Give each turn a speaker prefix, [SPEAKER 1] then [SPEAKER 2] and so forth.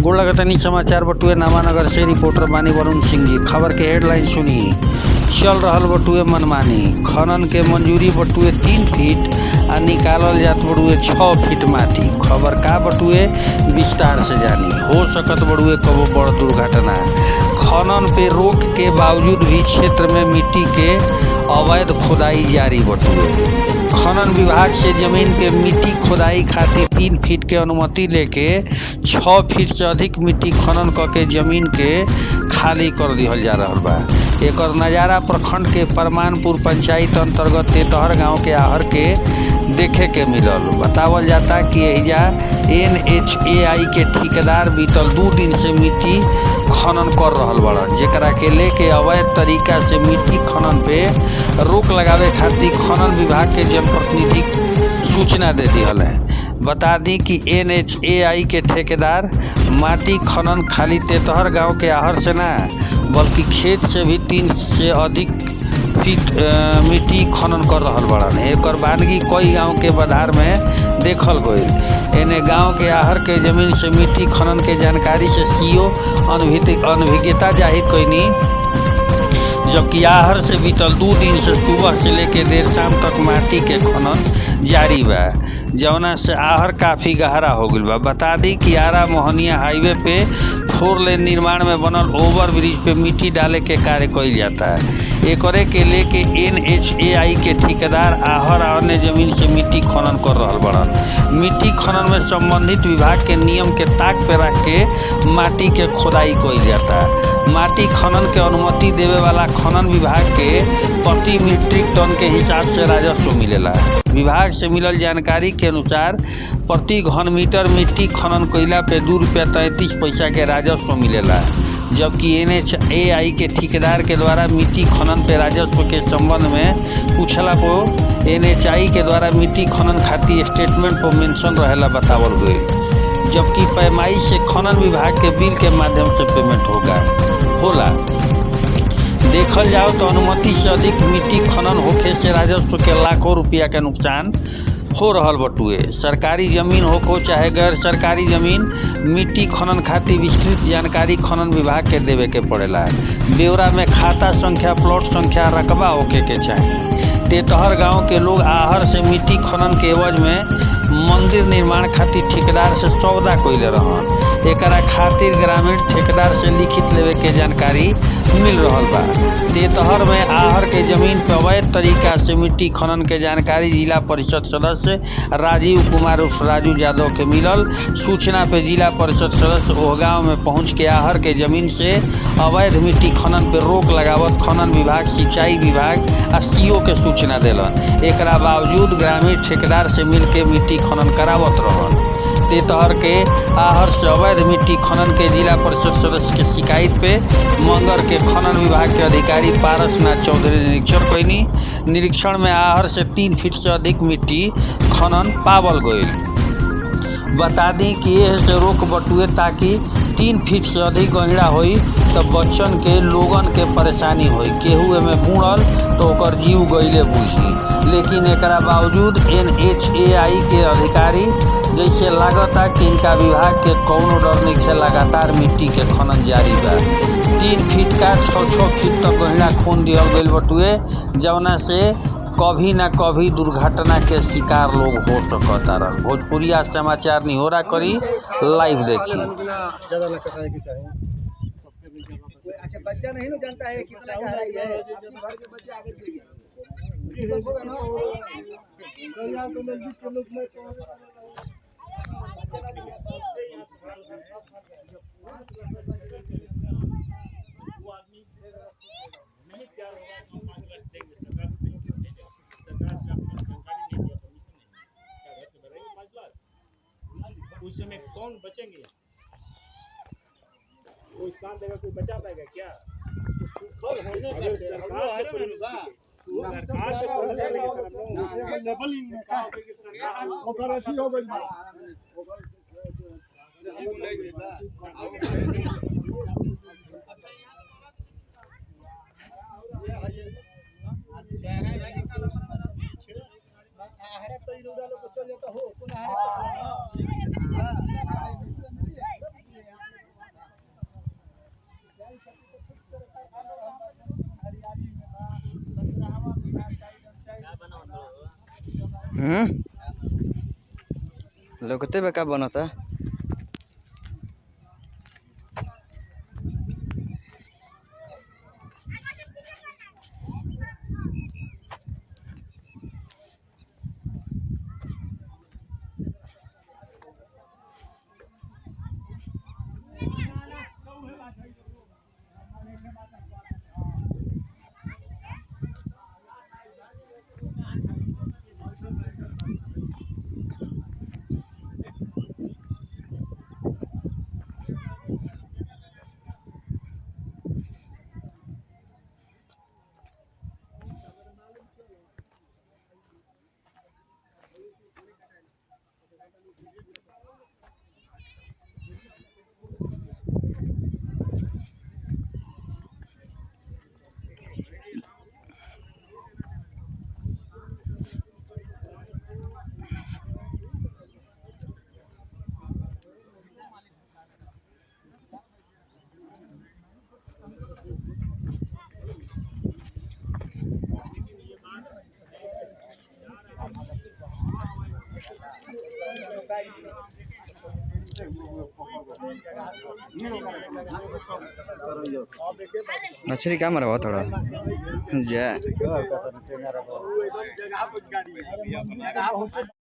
[SPEAKER 1] गोलगतनी समाचार बटुए नामानगर से रिपोर्टर बानी वरुण सिंह जी। खबर के हेडलाइन सुनी। चल रहल बटुए मनमानी, खनन के मंजूरी बटुए 3 फीट आ निकालल जात बटुए 6 फीट माटी। खबर का बटुए विस्तार से जानी। हो सकत बटुए कबो बड़ दुर्घटना। खनन पे रोक के बावजूद भी क्षेत्र में मिट्टी के अवैध खुदाई जारी बटुए। खनन विभाग से जमीन पे मिट्टी खुदाई खातिर 3 फीट के अनुमति लेके 6 फीट से अधिक मिट्टी खनन करके जमीन के खाली कर दिहल जा रहल बा। एकर नज़ारा प्रखंड के परमानपुर पंचायत अंतर्गत तेतहर गांव के आहर के देखे के मिलल। बतावल जाता कि एहिजा NHAI के ठेकेदार बीतल 2 दिन से मिट्टी खनन कर रहल बड़न, जेकरा के लेके अवैध तरीका से मिट्टी खनन पे रोक लगावे खातिर खनन विभाग के जनप्रतिनिधि सूचना दे दिहल है। बता दी कि NHAI के ठेकेदार माटी खनन खाली तेतहर गांव के आहर से ना बल्कि खेत से भी 3 से अधिक फीट मिट्टी खनन कर रहल बड़न। एकर बानगी कई गांव के बधार में देखल गईल। एने गांव के आहर के जमीन से मिट्टी खनन के जानकारी से CO अनभिज्ञता जाहिर कैनी, जबकि आहर से बीतल 2 दिन से सुबह से लेके देर शाम तक माटी के खनन जारी बा, जौना से आहर काफ़ी गहरा हो गईल बा। बता दी कि आरा मोहनिया हाईवे पे 4 लेन निर्माण में बनल ओवर ब्रिज पे मिट्टी डाले के कार्य कईल जाता है। एकरे के लेके NHAI के ठेकेदार आहर आ अन्य जमीन से मिट्टी खनन कर रहल बड़न। मिट्टी खनन में संबंधित विभाग के नियम के ताक पे रख के माटी के खुदाई कईल जाता है। माटी खनन के अनुमति देवे वाला खनन विभाग के प्रति मीट्रिक टन के हिसाब से राजस्व मिलेला। विभाग से मिलल जानकारी के अनुसार प्रति घन मीटर मिट्टी खनन कईला पे ₹2.33 के राजस्व मिलेला, जबकि NHAI के ठेकेदार के द्वारा मिट्टी खनन पे राजस्व के संबंध में पूछला पर NHAI के द्वारा मिट्टी खनन खातिर स्टेटमेंट पर मेंशन रहेला बतावल गईल, जबकि पैमाई से खनन विभाग के बिल के माध्यम से पेमेंट होला। देखल जाओ तो अनुमति से अधिक मिट्टी खनन होखे से राजस्व के लाखों रुपया के नुकसान हो रहल बटुए। सरकारी जमीन हो चाहे गैर सरकारी जमीन, मिट्टी खनन खातिर विस्तृत जानकारी खनन विभाग के देवे के पड़ेला। ब्यौरा में खाता संख्या, प्लॉट संख्या, रकबा होके के चाहिए। तेतहर गांव के लोग आहर से मिट्टी खनन के एवज में मंदिर निर्माण खातिर ठेकेदार से सौदा कइले रहन। एकरा खातिर ग्रामीण ठेकेदार से लिखित लेवे के जानकारी मिल रहल बा। तेतहर में आहर के जमीन पर अवैध तरीका से मिट्टी खनन के जानकारी जिला परिषद सदस्य राजीव कुमार उर्फ राजू यादव के मिलल। सूचना पे जिला परिषद सदस्य ओह गाँव में पहुँच के आहर के जमीन से अवैध मिट्टी खनन पे रोक लगावत खनन विभाग, सिंचाई विभाग आ CO के सूचना देलन। एकरा बावजूद ग्रामीण ठेकेदार से मिल के मिट्टी खनन करावत रहन। तेतहर के आहर से अवैध मिट्टी खनन के जिला परिषद सदस्य के शिकायत पे मंगर के खनन विभाग के अधिकारी पारसनाथ चौधरी निरीक्षण कैनी। निरीक्षण में आहर से 3 फीट से अधिक मिट्टी खनन पावल गईल। बता दी कि यह से रोक बटुए ताकि 3 फीट से अधिक गहिरा होई तो बच्चन के लोगन के परेशानी होई। केहू एमे बूढ़ल तो ओकर जीव गईले बुझी, लेकिन एकरा बावजूद NHAI के अधिकारी जैसे लागता कि इनका विभाग के कौनो डर नहीं, लगातार मिट्टी के खनन जारी बा। 3 फीट का 6 फीट तक गहिरा खून दिहल गईल बटुए, जौना से कभी ना कभी दुर्घटना के शिकार लोग हो सकता रह। भोजपुरिया समाचार निहोरा करी, लाइव देखी।
[SPEAKER 2] अच्छा, बच्चा नहीं ना जानता है कितना गहराई है। अपने घर के बच्चे आगे गिर
[SPEAKER 3] उस समय कौन बचेंगे? कोई काम देगा, कोई बचा पाएगा क्या? सरकार से
[SPEAKER 4] लोकते बे का बनता। मछली का मरवा थोड़ा जा